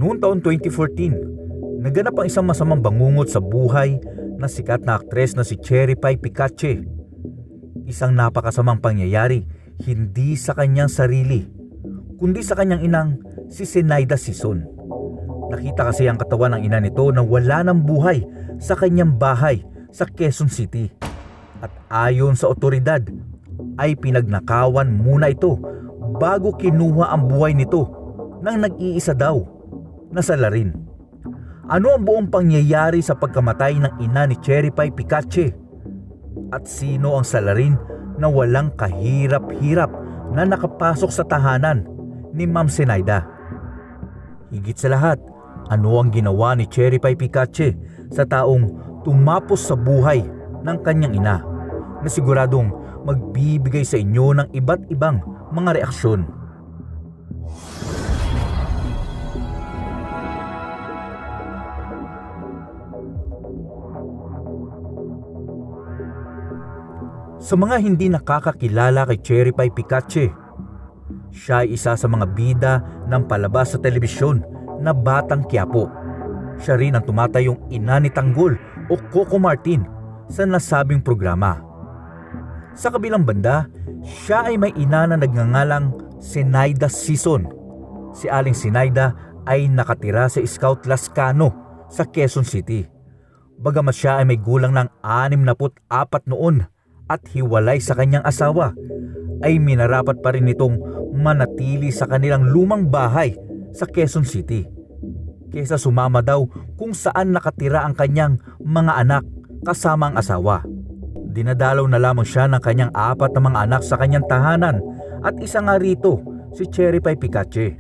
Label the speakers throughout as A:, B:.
A: Noong taon 2014, naganap ang isang masamang bangungot sa buhay na sikat na aktres na si Cherry Pie Picache. Isang napakasamang pangyayari hindi sa kanyang sarili, kundi sa kanyang inang si Zenaida Sison. Nakita kasi ang katawan ng ina nito na wala ng buhay sa kanyang bahay sa Quezon City. At ayon sa otoridad, ay pinagnakawan muna ito bago kinuha ang buhay nito nang nag-iisa daw na salarin. Ano ang buong pangyayari sa pagkamatay ng ina ni Cherry Pie Picache? At sino ang salarin na walang kahirap-hirap na nakapasok sa tahanan ni Ma'am Zenaida? Higit sa lahat, ano ang ginawa ni Cherry Pie Picache sa taong tumapos sa buhay ng kanyang ina, na siguradong magbibigay sa inyo ng iba't ibang mga reaksyon. Sa mga hindi nakakakilala kay Cherry Pie Picache, siya ay isa sa mga bida ng palabas sa telebisyon na Batang Quiapo. Siya rin ang tumatayong ina ni Tanggol o Coco Martin sa nasabing programa. Sa kabilang banda, siya ay may ina na nagngangalang Zenaida Sison. Si Aling Zenaida ay nakatira sa Scout Lascano sa Quezon City. Bagamat siya ay may gulang ng 64 noon at hiwalay sa kanyang asawa, ay minarapat pa rin itong manatili sa kanilang lumang bahay sa Quezon City, kesa sumama daw kung saan nakatira ang kanyang mga anak kasama ang asawa. Dinadalaw na lamang siya ng kanyang 4 na mga anak sa kanyang tahanan, at isa nga rito si Cherry Pie Picache.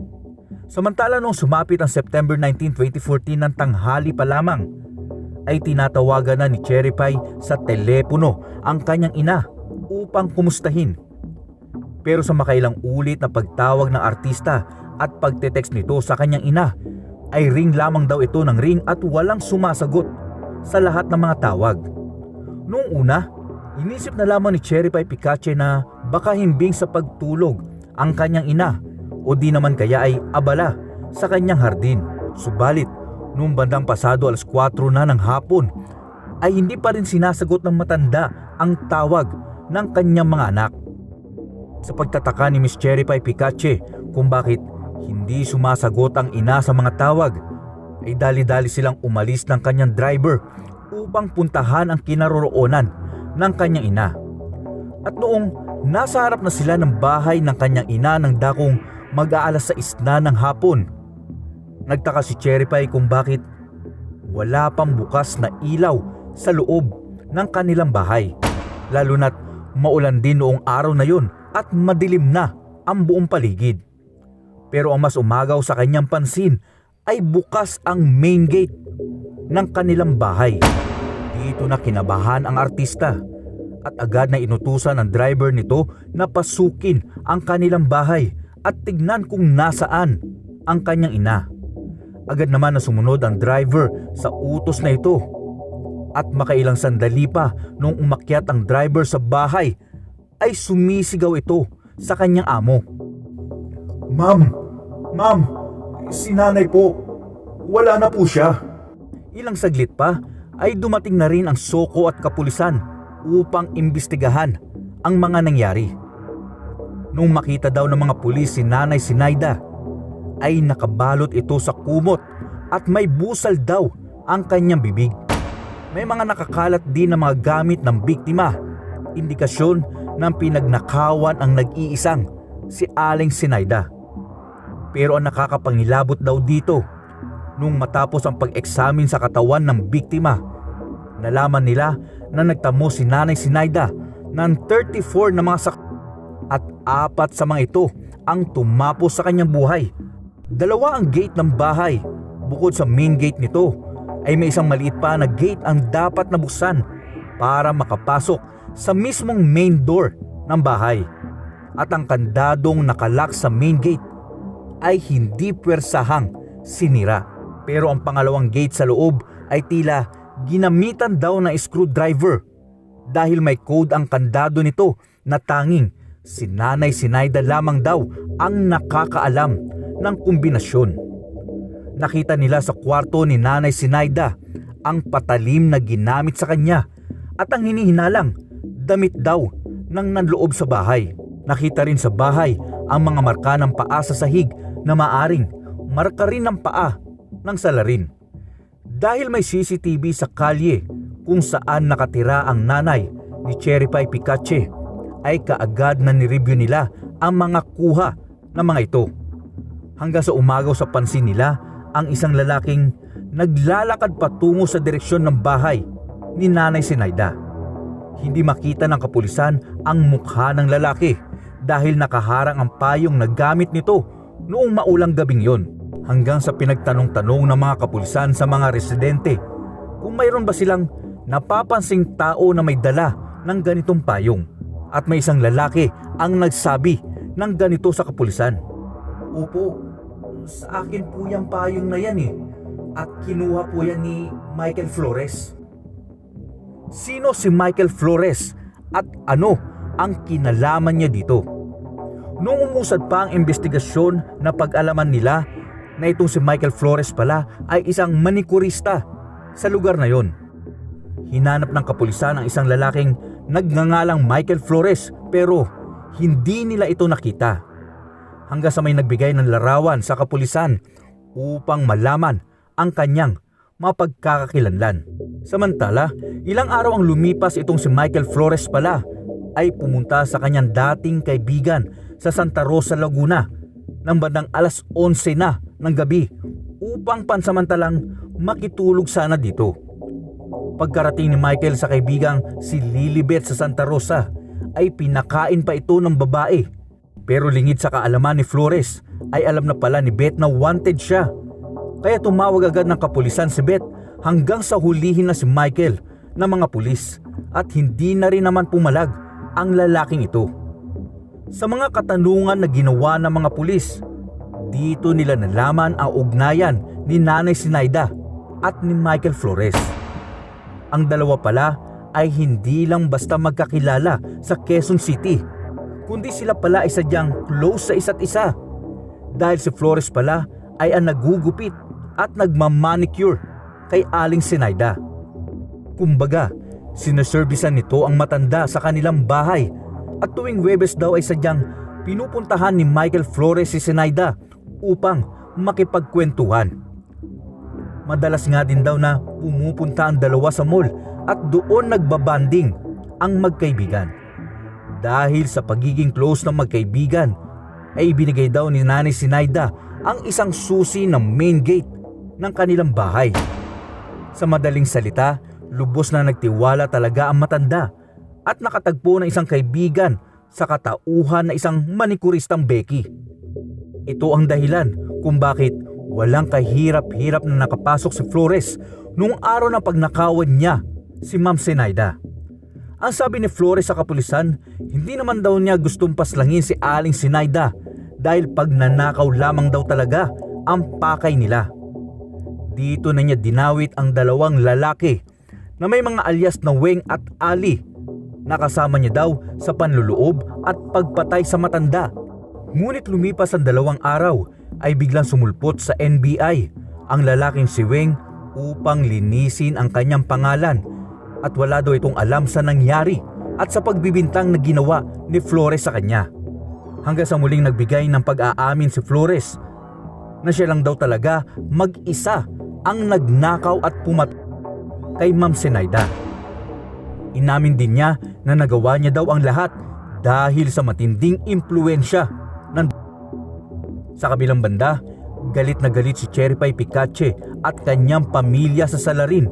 A: Samantala noong sumapit ang September 19, 2014 ng tanghali pa lamang, ay tinatawagan na ni Cherry Pie sa telepono ang kanyang ina upang kumustahin. Pero sa makailang ulit na pagtawag ng artista at pagte-text nito sa kanyang ina, ay ring lamang daw ito ng ring at walang sumasagot sa lahat ng mga tawag. Noong una, inisip na lamang ni Cherry Pie Picache na baka himbing sa pagtulog ang kanyang ina o di naman kaya ay abala sa kanyang hardin. Subalit, noong bandang pasado alas 4 na ng hapon, ay hindi pa rin sinasagot ng matanda ang tawag ng kanyang mga anak. Sa pagtataka ni Miss Cherry Pie Picache kung bakit hindi sumasagot ang ina sa mga tawag, ay dali-dali silang umalis ng kanyang driver upang puntahan ang kinaroroonan ng kanyang ina. At noong nasa harap na sila ng bahay ng kanyang ina ng dakong mag-aalas 6 na ng hapon, nagtaka si Cherry Pie kung bakit wala pang bukas na ilaw sa loob ng kanilang bahay, lalo na't maulan din noong araw na yon at madilim na ang buong paligid. Pero ang mas umagaw sa kanyang pansin ay bukas ang main gate ng kanilang bahay. Dito na kinabahan ang artista at agad na inutusan ng driver nito na pasukin ang kanilang bahay at tignan kung nasaan ang kanyang ina. Agad naman na sumunod ang driver sa utos na ito, at makailang sandali pa nung umakyat ang driver sa bahay ay sumisigaw ito sa kanyang amo. Ma'am, si nanay po, wala na po siya. Ilang saglit pa ay dumating na rin ang soko at kapulisan upang imbestigahan ang mga nangyari. Nung makita daw ng mga pulis si Nanay Zenaida, ay nakabalot ito sa kumot at may busal daw ang kanyang bibig. May mga nakakalat din na mga gamit ng biktima, indikasyon ng pinagnakawan ang nag-iisang si Aling Zenaida. Pero ang nakakapangilabot daw dito, nung matapos ang pag-eksamin sa katawan ng biktima, nalaman nila na nagtamo si Nanay Zenaida ng 34 na mga at 4 sa mga ito ang tumapos sa kanyang buhay. 2 ang gate ng bahay. Bukod sa main gate nito, ay may isang maliit pa na gate ang dapat nabuksan para makapasok sa mismong main door ng bahay. At ang kandadong nakalak sa main gate ay hindi pwersahang sinira. Pero ang pangalawang gate sa loob ay tila ginamitan daw ng screwdriver dahil may code ang kandado nito na tanging si Nanay Zenaida lamang daw ang nakakaalam ng kombinasyon. Nakita nila sa kwarto ni Nanay Sinaida ang patalim na ginamit sa kanya at ang hinihinalang damit daw ng nanloob sa bahay. Nakita rin sa bahay ang mga marka ng paa sa sahig na maaring marka rin ng paa ng salarin. Dahil may CCTV sa kalye kung saan nakatira ang nanay ni Cherry Pie Picache, ay kaagad na nireview nila ang mga kuha ng mga ito. Hanggang sa umagaw sa pansin nila ang isang lalaking naglalakad patungo sa direksyon ng bahay ni Nanay Sinaida. Hindi makita ng kapulisan ang mukha ng lalaki dahil nakaharang ang payong na gamit nito noong maulang gabing yon. Hanggang sa pinagtanong-tanong ng mga kapulisan sa mga residente kung mayroon ba silang napapansing tao na may dala ng ganitong payong. At may isang lalaki ang nagsabi ng ganito sa kapulisan. Opo, sa akin po yung payong na yan at kinuha po yan ni Michael Flores. Sino si Michael Flores at ano ang kinalaman niya dito? Noong umusad pa ang investigasyon na pag-alaman nila na itong si Michael Flores pala ay isang manikurista sa lugar na yon. Hinanap ng kapulisan ang isang lalaking nagngangalang Michael Flores pero hindi nila ito nakita. Hanggang sa may nagbigay ng larawan sa kapulisan upang malaman ang kanyang mapagkakakilanlan. Samantala, ilang araw ang lumipas itong si Michael Flores pala ay pumunta sa kanyang dating kaibigan sa Santa Rosa, Laguna ng bandang alas 11 na ng gabi upang pansamantalang makitulog sana dito. Pagkarating ni Michael sa kaibigang si Lilibet sa Santa Rosa ay pinakain pa ito ng babae. Pero lingid sa kaalaman ni Flores ay alam na pala ni Beth na wanted siya. Kaya tumawag agad ng kapulisan si Beth hanggang sa hulihin na si Michael ng mga pulis at hindi na rin naman pumalag ang lalaking ito. Sa mga katanungan na ginawa ng mga pulis, dito nila nalaman ang ugnayan ni Nanay Sinaida at ni Michael Flores. Ang dalawa pala ay hindi lang basta magkakilala sa Quezon City, kundi sila pala ay sadyang close sa isa't isa. Dahil si Flores pala ay ang nagugupit at nagmamanicure kay Aling Sinaida. Kumbaga, sineservisan nito ang matanda sa kanilang bahay at tuwing Huwebes daw ay sadyang pinupuntahan ni Michael Flores si Sinaida upang makipagkwentuhan. Madalas nga din daw na pumupunta ang dalawa sa mall at doon nagbabanding ang magkaibigan. Dahil sa pagiging close ng magkaibigan ay ibinigay daw ni Nanay Sinaida ang isang susi ng main gate ng kanilang bahay. Sa madaling salita, lubos na nagtiwala talaga ang matanda at nakatagpo ng isang kaibigan sa katauhan na isang manikuristang Becky. Ito ang dahilan kung bakit walang kahirap-hirap na nakapasok si Flores noong araw ng pagnakawan niya si Ma'am Sinaida. Ang sabi ni Flores sa kapulisan, hindi naman daw niya gustong paslangin si Aling Sinaida dahil pagnanakaw lamang daw talaga ang pakay nila. Dito na niya dinawit ang dalawang lalaki na may mga alias na Weng at Ali na kasama niya daw sa panluloob at pagpatay sa matanda. Ngunit lumipas ang 2 araw ay biglang sumulpot sa NBI ang lalaking si Weng upang linisin ang kanyang pangalan at wala daw itong alam sa nangyari at sa pagbibintang na ginawa ni Flores sa kanya. Hanggang sa muling nagbigay ng pag-aamin si Flores na siya lang daw talaga mag-isa ang nagnakaw at pumatay kay Ma'am Sinaida. Inamin din niya na nagawa niya daw ang lahat dahil sa matinding impluwensya ng... Sa kabilang banda, galit na galit si Cherry Pie Picache at kanyang pamilya sa salarin.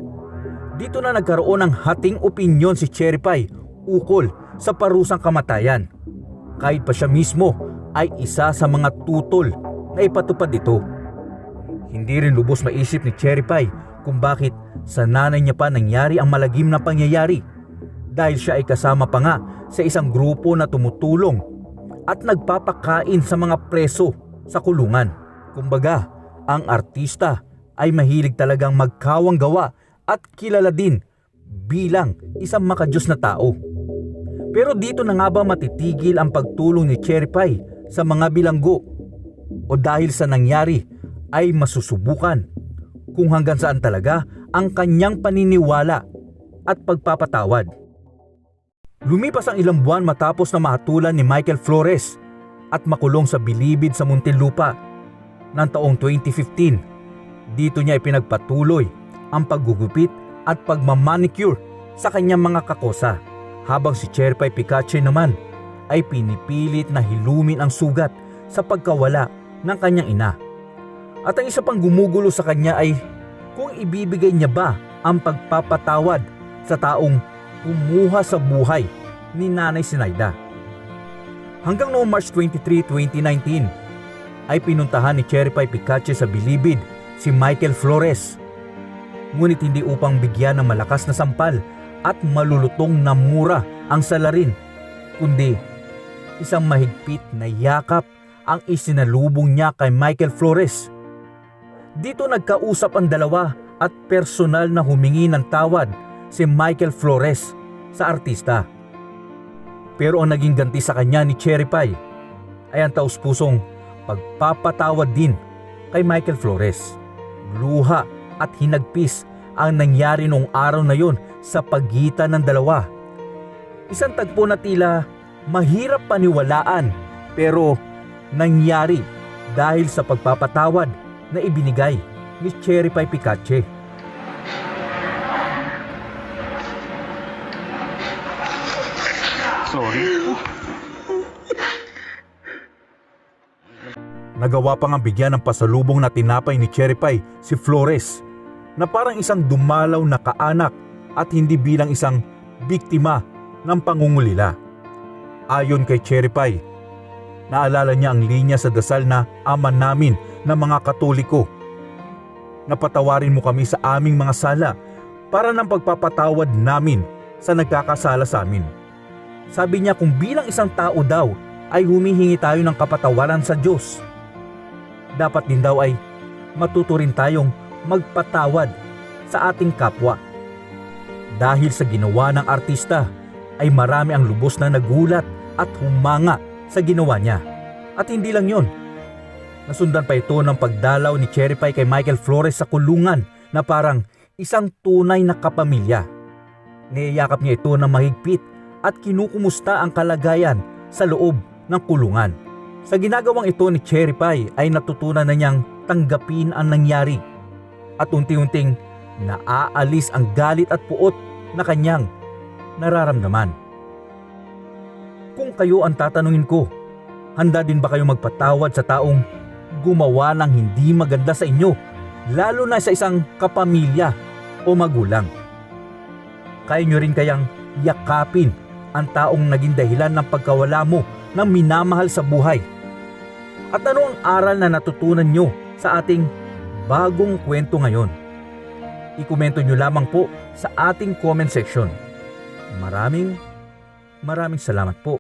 A: Dito na nagkaroon ng hating opinyon si Cherry Pie ukol sa parusang kamatayan. Kahit pa siya mismo ay isa sa mga tutol na ipatupad ito. Hindi rin lubos maisip ni Cherry Pie kung bakit sa nanay niya pa nangyari ang malagim na pangyayari dahil siya ay kasama pa nga sa isang grupo na tumutulong at nagpapakain sa mga preso sa kulungan. Kumbaga, ang artista ay mahilig talagang magkawang gawa at kilala din bilang isang makadiyos na tao. Pero dito na nga ba matitigil ang pagtulong ni Cherry Pie sa mga bilanggo? o dahil sa nangyari ay masusubukan kung hanggang saan talaga ang kanyang paniniwala at pagpapatawad. Lumipas ang ilang buwan matapos na mahatulan ni Michael Flores at makulong sa bilibid sa Muntinlupa ng taong 2015. Dito niya ipinagpatuloy ang paggugupit at pagmamanicure sa kanyang mga kakosa, habang si Cherry Pie Picache naman ay pinipilit na hilumin ang sugat sa pagkawala ng kanyang ina. At ang isa pang gumugulo sa kanya ay kung ibibigay niya ba ang pagpapatawad sa taong kumuha sa buhay ni Nanay Sinaida. Hanggang noong March 23, 2019 ay pinuntahan ni Cherry Pie Picache sa bilibid si Michael Flores. Ngunit hindi upang bigyan ng malakas na sampal at malulutong na mura ang salarin, kundi isang mahigpit na yakap ang isinalubong niya kay Michael Flores. Dito nagkausap ang dalawa at personal na humingi ng tawad si Michael Flores sa artista. Pero ang naging ganti sa kanya ni Cherry Pie ay ang taus-pusong pagpapatawad din kay Michael Flores. Luha at hinagpis ang nangyari noong araw na yon sa pagitan ng dalawa. Isang tagpo na tila mahirap paniwalaan pero nangyari dahil sa pagpapatawad na ibinigay ni Cherry Pie Picache.
B: Sorry.
A: Nagawa pa nga bigyan ng pasalubong na tinapay ni Cherry Pie si Flores na parang isang dumalaw na kaanak at hindi bilang isang biktima ng pangungulila. Ayon kay Cherry Pie, naalala niya ang linya sa dasal na Ama namin na mga Katoliko. Napatawarin mo kami sa aming mga sala para ng pagpapatawad namin sa nagkakasala sa amin. Sabi niya kung bilang isang tao daw ay humihingi tayo ng kapatawaran sa Diyos, dapat din daw ay matuto rin tayong magpatawad sa ating kapwa. Dahil sa ginawa ng artista ay marami ang lubos na nagulat at humanga sa ginawa niya. At hindi lang yon, nasundan pa ito ng pagdalaw ni Cherry Pie kay Michael Flores sa kulungan na parang isang tunay na kapamilya. Niyayakap niya ito na mahigpit at kinukumusta ang kalagayan sa loob ng kulungan. Sa ginagawang ito ni Cherry Pie ay natutunan na niyang tanggapin ang nangyari at unti-unting naaalis ang galit at puot na kanyang nararamdaman. Kung kayo ang tatanungin ko, handa din ba kayo magpatawad sa taong gumawa ng hindi maganda sa inyo, lalo na sa isang kapamilya o magulang? Kaya nyo rin kayang yakapin ang taong naging dahilan ng pagkawala mo ng minamahal sa buhay? At ano ang aral na natutunan nyo sa ating bagong kwento ngayon? I-komento nyo lamang po sa ating comment section. Maraming salamat po.